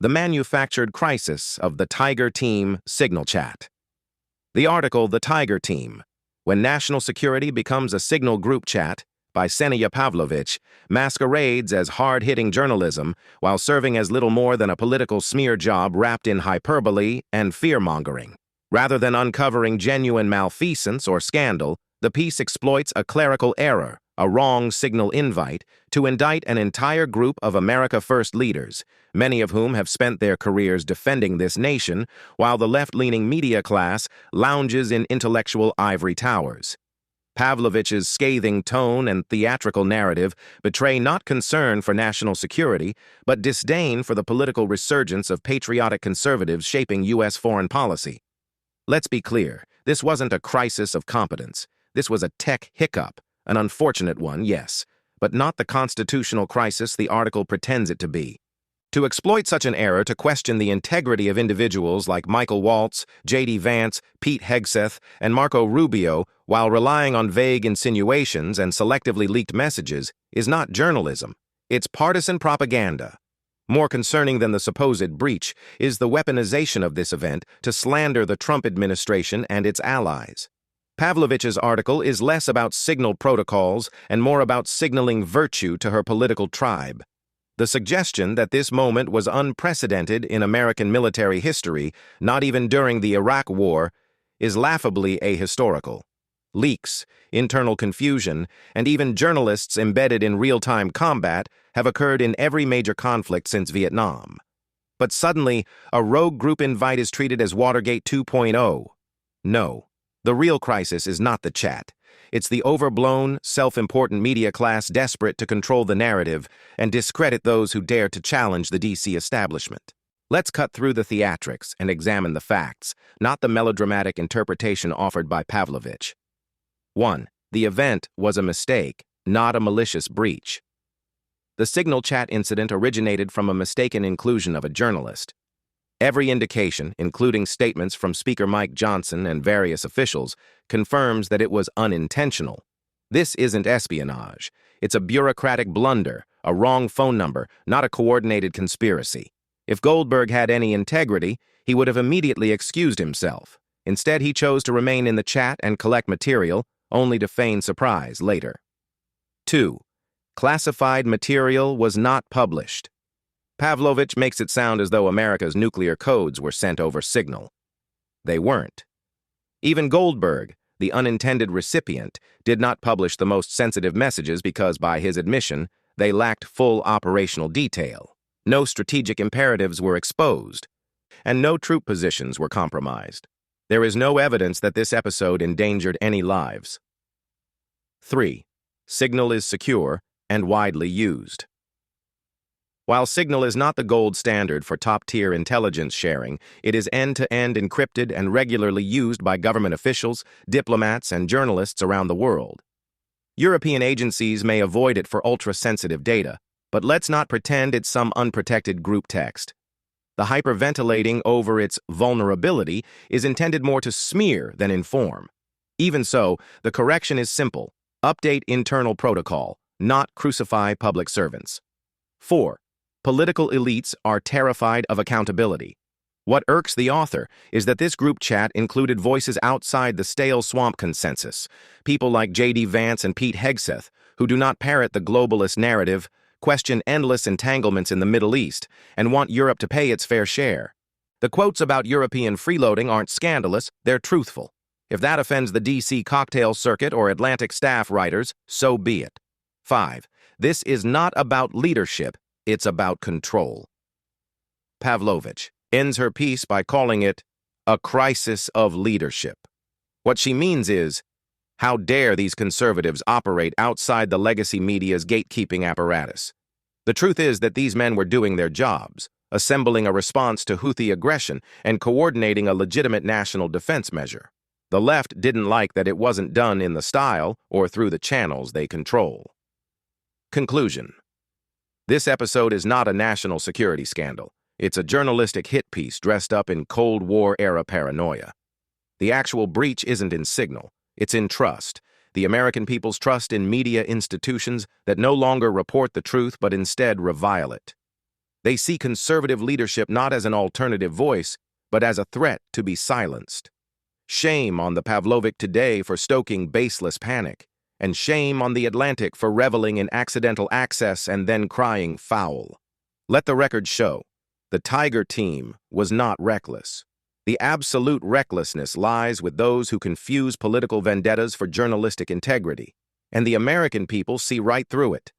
The Manufactured Crisis of the Tiger Team Signal Chat. The article The Tiger Team, When National Security Becomes a Signal Group Chat, by Ksenija Pavlovic, masquerades as hard-hitting journalism while serving as little more than a political smear job wrapped in hyperbole and fearmongering. Rather than uncovering genuine malfeasance or scandal, the piece exploits a clerical error, a wrong signal invite, to indict an entire group of America First leaders, many of whom have spent their careers defending this nation, while the left-leaning media class lounges in intellectual ivory towers. Pavlovic's scathing tone and theatrical narrative betray not concern for national security, but disdain for the political resurgence of patriotic conservatives shaping U.S. foreign policy. Let's be clear, this wasn't a crisis of competence. This was a tech hiccup, an unfortunate one, yes, but not the constitutional crisis the article pretends it to be. To exploit such an error to question the integrity of individuals like Michael Waltz, Vance, Pete Hegseth, and Marco Rubio while relying on vague insinuations and selectively leaked messages is not journalism, it's partisan propaganda. More concerning than the supposed breach is the weaponization of this event to slander the Trump administration and its allies. Pavlovic's article is less about signal protocols and more about signaling virtue to her political tribe. The suggestion that this moment was unprecedented in American military history, not even during the Iraq War, is laughably ahistorical. Leaks, internal confusion, and even journalists embedded in real-time combat have occurred in every major conflict since Vietnam. But suddenly, a rogue group invite is treated as Watergate 2.0. No, the real crisis is not the chat. It's the overblown, self-important media class desperate to control the narrative and discredit those who dare to challenge the DC establishment. Let's cut through the theatrics and examine the facts, not the melodramatic interpretation offered by Pavlovic. 1. The event was a mistake, not a malicious breach. The signal chat incident originated from a mistaken inclusion of a journalist. Every indication, including statements from Speaker Mike Johnson and various officials, confirms that it was unintentional. This isn't espionage. It's a bureaucratic blunder, a wrong phone number, not a coordinated conspiracy. If Goldberg had any integrity, he would have immediately excused himself. Instead, he chose to remain in the chat and collect material, only to feign surprise later. 2. Classified material was not published. Pavlovic makes it sound as though America's nuclear codes were sent over signal. They weren't. Even Goldberg, the unintended recipient, did not publish the most sensitive messages because, by his admission, they lacked full operational detail. No strategic imperatives were exposed, and no troop positions were compromised. There is no evidence that this episode endangered any lives. 3. Signal is secure and widely used. While Signal is not the gold standard for top-tier intelligence sharing, it is end-to-end encrypted and regularly used by government officials, diplomats, and journalists around the world. European agencies may avoid it for ultra-sensitive data, but let's not pretend it's some unprotected group text. The hyperventilating over its vulnerability is intended more to smear than inform. Even so, the correction is simple: update internal protocol, not crucify public servants. 4. Political elites are terrified of accountability. What irks the author is that this group chat included voices outside the stale swamp consensus, people like Vance and Pete Hegseth, who do not parrot the globalist narrative, question endless entanglements in the Middle East, and want Europe to pay its fair share. The quotes about European freeloading aren't scandalous, they're truthful. If that offends the DC cocktail circuit or Atlantic staff writers, so be it. 5. This is not about leadership, it's about control. Pavlovic ends her piece by calling it a crisis of leadership. What she means is, how dare these conservatives operate outside the legacy media's gatekeeping apparatus? The truth is that these men were doing their jobs, assembling a response to Houthi aggression and coordinating a legitimate national defense measure. The left didn't like that it wasn't done in the style or through the channels they control. Conclusion. This episode is not a national security scandal. It's a journalistic hit piece dressed up in Cold War-era paranoia. The actual breach isn't in signal. It's in trust, the American people's trust in media institutions that no longer report the truth but instead revile it. They see conservative leadership not as an alternative voice, but as a threat to be silenced. Shame on the Pavlovic today for stoking baseless panic, and shame on the Atlantic for reveling in accidental access and then crying foul. Let the record show, the Tiger team was not reckless. The absolute recklessness lies with those who confuse political vendettas for journalistic integrity, and the American people see right through it.